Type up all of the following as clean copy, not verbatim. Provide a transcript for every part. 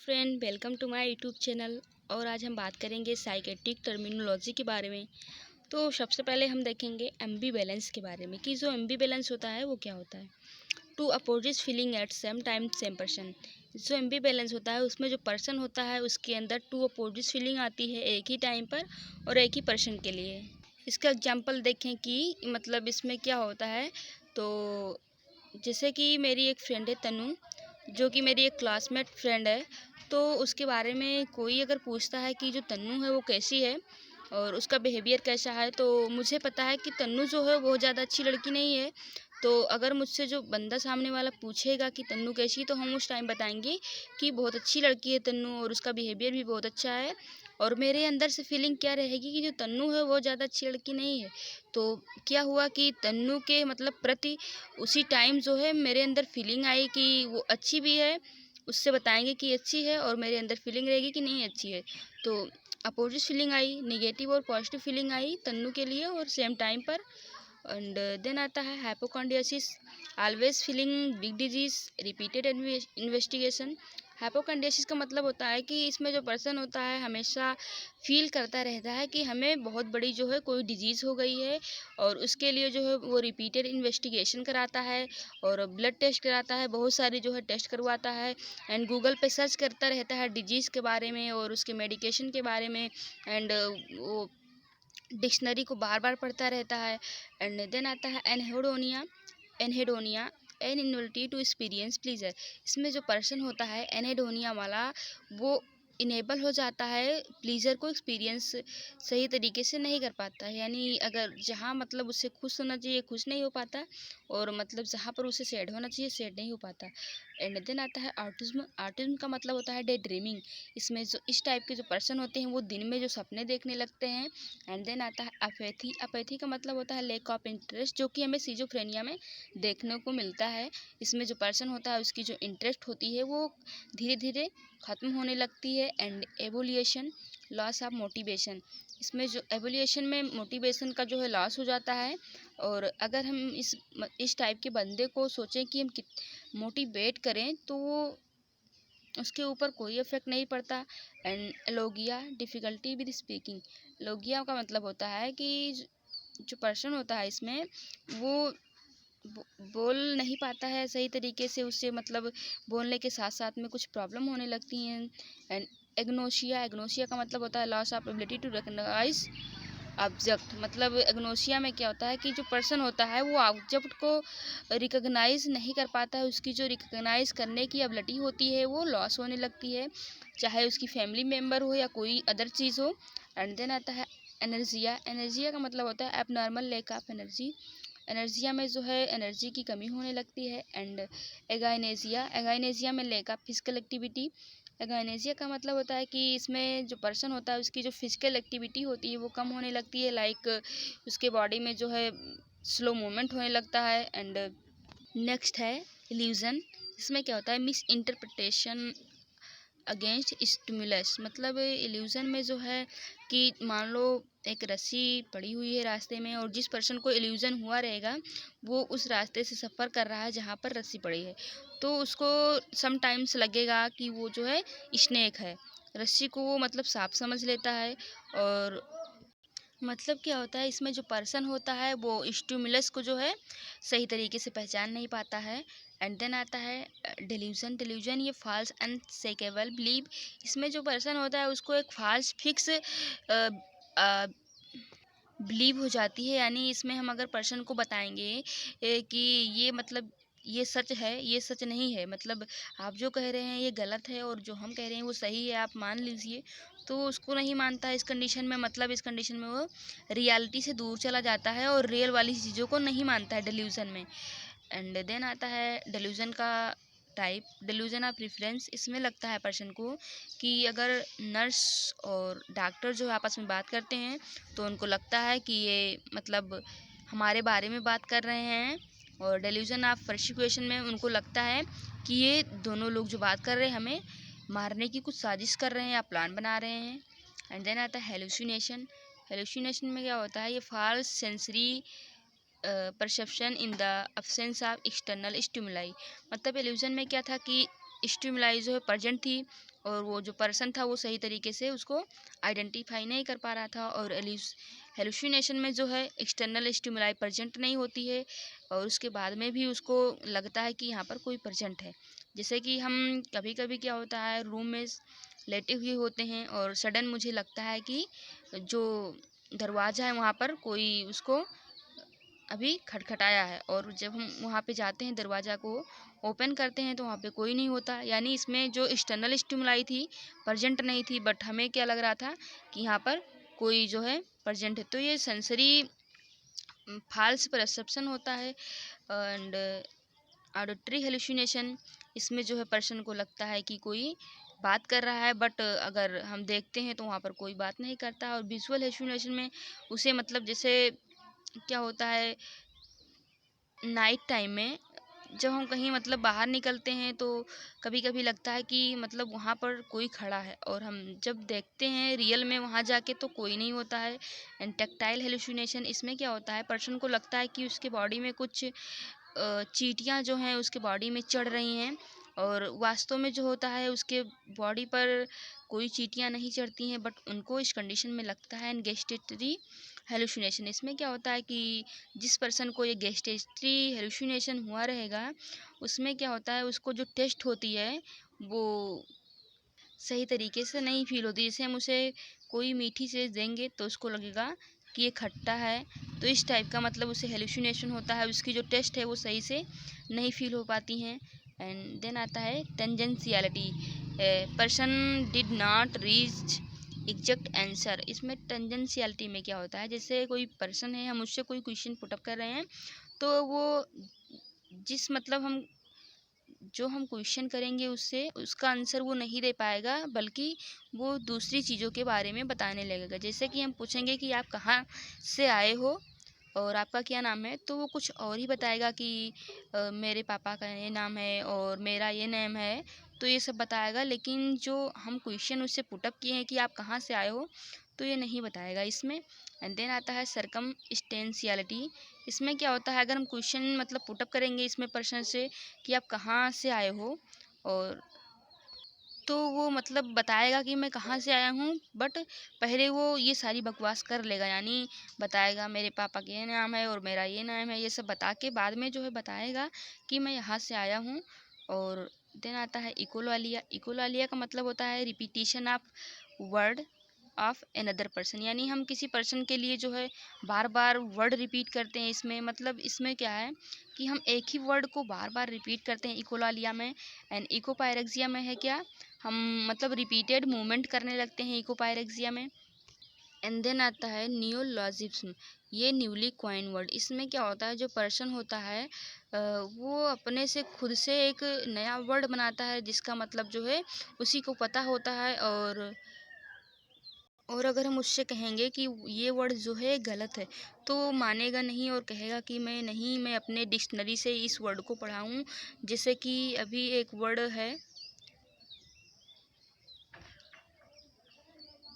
Friend, welcome to my YouTube channel. और आज हम बात करेंगे साइकेट्रिक टर्मिनोलॉजी के बारे में। तो सबसे पहले हम देखेंगे एम्बी बैलेंस के बारे में कि जो एम्बी बैलेंस होता है वो क्या होता है। Two opposite feeling at same time same person. जो एम्बी बैलेंस होता है उसमें जो पर्सन होता है उसके अंदर टू अपोजिट फीलिंग आती है एक ही टाइम पर और एक ही पर्सन के लिए। इसका एग्जाम्पल देखें कि मतलब इसमें क्या होता है। तो जैसे कि मेरी एक फ्रेंड है तनु, जो कि मेरी एक क्लासमेट फ्रेंड है। तो उसके बारे में कोई अगर पूछता है कि जो तन्नू है वो कैसी है और उसका बिहेवियर कैसा है, तो मुझे पता है कि तन्नू जो है वो ज़्यादा अच्छी लड़की नहीं है। तो अगर मुझसे जो बंदा सामने वाला पूछेगा कि तन्नू कैसी, तो हम उस टाइम बताएंगे कि बहुत अच्छी लड़की है तन्नू और उसका बिहेवियर भी बहुत अच्छा है। और मेरे अंदर से फीलिंग क्या रहेगी कि जो तन्नू है वो ज़्यादा अच्छी लड़की नहीं है। तो क्या हुआ कि तन्नू के मतलब प्रति उसी टाइम जो है मेरे अंदर फीलिंग आई कि वो अच्छी भी है, उससे बताएंगे कि अच्छी है, और मेरे अंदर फीलिंग रहेगी कि नहीं अच्छी है। तो अपोजिट फीलिंग आई, नेगेटिव और पॉजिटिव फीलिंग आई तन्नू के लिए और सेम टाइम पर। एंड देन आता है hypochondriasis, always feeling big disease, repeated investigation. Hypochondriasis का मतलब होता है कि इसमें जो पर्सन होता है हमेशा फील करता रहता है कि हमें बहुत बड़ी जो है कोई डिजीज़ हो गई है, और उसके लिए जो है वो रिपीटेड इन्वेस्टिगेशन कराता है और ब्लड टेस्ट कराता है, बहुत सारी जो है टेस्ट करवाता है। एंड गूगल पे सर्च करता रहता है डिजीज़ के बारे में और उसके मेडिकेशन के बारे में। एंड वो डिक्शनरी को बार बार पढ़ता रहता है। एंड देन आता है anhedonia. Anhedonia an inability to experience pleasure. इसमें जो पर्सन होता है एनहेडोनिया वाला, वो इनेबल हो जाता है प्लीजर को एक्सपीरियंस सही तरीके से नहीं कर पाता है, यानी अगर जहाँ मतलब उससे खुश होना चाहिए खुश नहीं हो पाता, और मतलब जहाँ पर उसे सैड होना चाहिए सैड नहीं हो पाता। एंड देन आता है ऑटिज्म। ऑटिज्म का मतलब होता है डे ड्रीमिंग। इसमें जो इस टाइप के जो पर्सन होते हैं वो दिन में जो सपने देखने लगते हैं। एंड देन आता है अपैथी। अपैथी का मतलब होता है लैक ऑफ इंटरेस्ट, जो कि हमें सिजोफ्रेनिया में देखने को मिलता है। इसमें जो पर्सन होता है उसकी जो इंटरेस्ट होती है वो धीरे धीरे ख़त्म होने लगती है। And evolution, loss of motivation. इसमें जो एवोल्यूशन में मोटिवेशन का जो है लॉस हो जाता है। और अगर हम इस टाइप के बंदे को सोचें कि हम मोटिवेट करें तो वो उसके ऊपर कोई इफेक्ट नहीं पड़ता। And Logia, difficulty with speaking. Logia का मतलब होता है कि जो पर्सन होता है इसमें वो बोल नहीं पाता है सही तरीके से, उससे मतलब बोलने के साथ साथ में कुछ प्रॉब्लम होने लगती हैं। एंड एग्नोशिया। एग्नोशिया का मतलब होता है loss of ability to recognise object. मतलब एग्नोशिया में क्या होता है कि जो पर्सन होता है वो ऑब्जेक्ट को रिकॉग्नाइज नहीं कर पाता है, उसकी जो रिकॉग्नाइज करने की एबिलिटी होती है वो लॉस होने लगती है, चाहे उसकी फैमिली मेम्बर हो या कोई अदर चीज़ हो। एंड देन आता है एनर्जिया। एनर्जिया का मतलब होता है एबनॉर्मल लैक ऑफ एनर्जी। एनर्जिया में जो है एनर्जी की कमी होने लगती है। एंड एगाइनेजिया। एगाइनेजिया में लैक ऑफ फिजिकल एक्टिविटी। एगाइनेजिया का मतलब होता है कि इसमें जो पर्सन होता है उसकी जो फिजिकल एक्टिविटी होती है वो कम होने लगती है, लाइक उसके बॉडी में जो है स्लो मूवमेंट होने लगता है। एंड नेक्स्ट है इल्यूजन। इसमें क्या होता है मिस इंटरप्रिटेशन अगेंस्ट स्टिमुलस। मतलब इल्यूज़न में जो है कि मान लो एक रस्सी पड़ी हुई है रास्ते में, और जिस पर्सन को इल्यूज़न हुआ रहेगा वो उस रास्ते से सफ़र कर रहा है जहाँ पर रस्सी पड़ी है, तो उसको समटाइम्स लगेगा कि वो जो है स्नेक है। रस्सी को वो मतलब सांप समझ लेता है। और मतलब क्या होता है इसमें जो पर्सन होता है वो स्टिमुलस को जो है सही तरीके से पहचान नहीं पाता है। एंड देन आता है डिल्यूजन। डिल्यूजन ये फॉल्स अनसेकेबल बिलीव। इसमें जो पर्सन होता है उसको एक फॉल्स फिक्स बिलीव हो जाती है, यानी इसमें हम अगर पर्सन को बताएंगे कि ये मतलब ये सच है ये सच नहीं है, मतलब आप जो कह रहे हैं ये गलत है और जो हम कह रहे हैं वो सही है, आप मान लीजिए, तो उसको नहीं मानता है इस कंडीशन में। मतलब इस कंडीशन में वो रियलिटी से दूर चला जाता है और रियल वाली चीज़ों को नहीं मानता है डिल्यूज़न में। एंड देन आता है डिल्यूज़न का टाइप, डिल्यूज़न ऑफ प्रेफरेंस। इसमें लगता है पर्सन को कि अगर नर्स और डॉक्टर जो आपस में बात करते हैं तो उनको लगता है कि ये मतलब हमारे बारे में बात कर रहे हैं। और डिल्यूज़न ऑफ परसिक्यूशन में उनको लगता है कि ये दोनों लोग जो बात कर रहे हैं हमें मारने की कुछ साजिश कर रहे हैं या प्लान बना रहे हैं। एंड देन आता है हेलुसिनेशन। हेलुसिनेशन में क्या होता है ये false sensory perception in the absence of external stimuli. मतलब इल्यूजन में क्या था कि स्टिमुलाई जो है प्रेजेंट थी और वो जो पर्सन था वो सही तरीके से उसको आइडेंटिफाई नहीं कर पा रहा था। और हेलुसिनेशन में जो है एक्सटर्नल स्टिमुलाई प्रेजेंट नहीं होती है और उसके बाद में भी उसको लगता है कि यहाँ पर कोई प्रेजेंट है। जैसे कि हम कभी कभी क्या होता है, रूम में लेटे हुए होते हैं और सडन मुझे लगता है कि जो दरवाज़ा है वहाँ पर कोई उसको अभी खटखटाया है, और जब हम वहाँ पे जाते हैं दरवाज़ा को ओपन करते हैं तो वहाँ पे कोई नहीं होता। यानी इसमें जो एक्सटर्नल स्टिमुलाई थी प्रेजेंट नहीं थी, बट हमें क्या लग रहा था कि यहाँ पर कोई जो है प्रेजेंट है। तो ये सेंसरी फाल्स परसेप्शन होता है। एंड ऑडिटरी हेलुसिनेशन, इसमें जो है पर्सन को लगता है कि कोई बात कर रहा है, बट अगर हम देखते हैं तो वहाँ पर कोई बात नहीं करता। और विजुअल हेलुसिनेशन में उसे मतलब जैसे क्या होता है, नाइट टाइम में जब हम कहीं मतलब बाहर निकलते हैं तो कभी कभी लगता है कि मतलब वहाँ पर कोई खड़ा है, और हम जब देखते हैं रियल में वहाँ जाके तो कोई नहीं होता है। एंड टेक्टाइल हेलुसिनेशन, इसमें क्या होता है, पर्सन को लगता है कि उसके बॉडी में कुछ चींटियाँ जो हैं उसके बॉडी में चढ़ रही हैं, और वास्तव में जो होता है उसके बॉडी पर कोई चींटियाँ नहीं चढ़ती हैं, बट उनको इस कंडीशन में लगता है। एंड गैस्ट्रेटरी हेलुसिनेशन, इसमें क्या होता है कि जिस पर्सन को ये गैस्ट्रेटरी हेलुसिनेशन हुआ रहेगा उसमें क्या होता है, उसको जो टेस्ट होती है वो सही तरीके से नहीं फील होती। जैसे हम उसे कोई मीठी चीज़ देंगे तो उसको लगेगा कि ये खट्टा है, तो इस टाइप का मतलब उसे हेलुसिनेशन होता है, उसकी जो टेस्ट है वो सही से नहीं फील हो पाती हैं। एंड देन आता है tangentiality, person did not reach exact answer. इसमें टेंजेंशियलिटी में क्या होता है, जैसे कोई पर्सन है, हम उससे कोई क्वेश्चन पुटअप कर रहे हैं तो वो जिस मतलब हम क्वेश्चन करेंगे उससे उसका आंसर वो नहीं दे पाएगा, बल्कि वो दूसरी चीज़ों के बारे में बताने लगेगा। जैसे कि हम पूछेंगे कि आप कहाँ से आए हो और आपका क्या नाम है, तो वो कुछ और ही बताएगा कि मेरे पापा का ये नाम है और मेरा ये नेम है, तो ये सब बताएगा। लेकिन जो हम क्वेश्चन उससे पुटअप किए हैं कि आप कहाँ से आए हो, तो ये नहीं बताएगा इसमें। एंड देन आता है सरकमस्टेंशियलिटी, इसमें क्या होता है, अगर हम क्वेश्चन मतलब पुटअप करेंगे इसमें पर्सन से कि आप कहाँ से आए हो, और तो वो मतलब बताएगा कि मैं कहाँ से आया हूँ, बट पहले वो ये सारी बकवास कर लेगा। यानी बताएगा मेरे पापा का ये नाम है और मेरा ये नाम है, ये सब बता के बाद में जो है बताएगा कि मैं यहाँ से आया हूँ। और देन आता है इकोलालिया। इकोलालिया का मतलब होता है repetition of word of another person, यानी हम किसी पर्सन के लिए जो है बार बार वर्ड रिपीट करते हैं। इसमें मतलब इसमें क्या है कि हम एक ही वर्ड को बार बार रिपीट करते हैं इकोलालिया में। एंड इकोपायरेक्सिया में है क्या, हम मतलब रिपीटेड मूवमेंट करने लगते हैं इकोपायरेक्सिया में। एंड देन आता है नियोलॉजिज्म, ये न्यूली क्वाइन वर्ड। इसमें क्या होता है, जो पर्सन होता है वो अपने से खुद से एक नया वर्ड बनाता है जिसका मतलब जो है उसी को पता होता है। और अगर हम उससे कहेंगे कि ये वर्ड जो है गलत है तो वो मानेगा नहीं और कहेगा कि मैं अपने डिक्शनरी से इस वर्ड को पढ़ा हूँ। जैसे कि अभी एक वर्ड है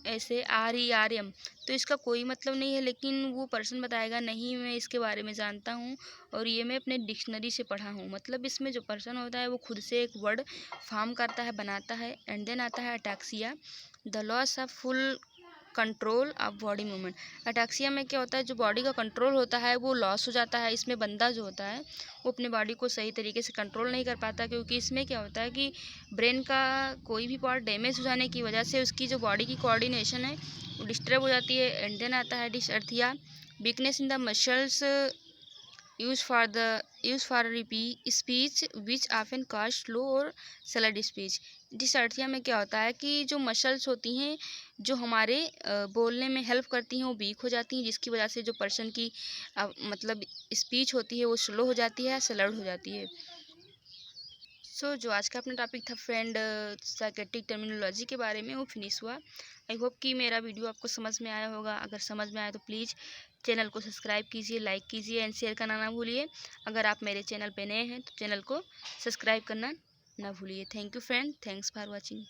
ऐसे RERM, तो इसका कोई मतलब नहीं है, लेकिन वो पर्सन बताएगा नहीं मैं इसके बारे में जानता हूँ और ये मैं अपने डिक्शनरी से पढ़ा हूँ। मतलब इसमें जो पर्सन होता है वो खुद से एक वर्ड फॉर्म करता है, बनाता है। एंड देन आता है ataxia, the loss of full control of body movement. Ataxia में क्या होता है, जो बॉडी का कंट्रोल होता है वो लॉस हो जाता है। इसमें बंदा जो होता है वो अपने बॉडी को सही तरीके से कंट्रोल नहीं कर पाता, क्योंकि इसमें क्या होता है कि ब्रेन का कोई भी पार्ट डैमेज हो जाने की वजह से उसकी जो बॉडी की कोऑर्डिनेशन है वो डिस्टर्ब हो जाती है। एंड देन आता है dysarthria, weakness in the muscles use for speech which often cause slow और स्लर्ड स्पीच। डिसअर्थिया में क्या होता है कि जो मसल्स होती हैं जो हमारे बोलने में हेल्प करती हैं वो वीक हो जाती हैं, जिसकी वजह से जो पर्सन की मतलब स्पीच होती है वो स्लो हो जाती है, स्लर्ड हो जाती है। जो आज का अपना टॉपिक था फ्रेंड साइकेट्रिक टर्मिनोलॉजी के बारे में, वो फिनिश हुआ। आई होप कि मेरा वीडियो आपको समझ में आया होगा। अगर समझ में आया तो प्लीज़ चैनल को सब्सक्राइब कीजिए, लाइक कीजिए एंड शेयर करना ना भूलिए। अगर आप मेरे चैनल पे नए हैं तो चैनल को सब्सक्राइब करना ना भूलिए। Thank you friend, thanks for watching.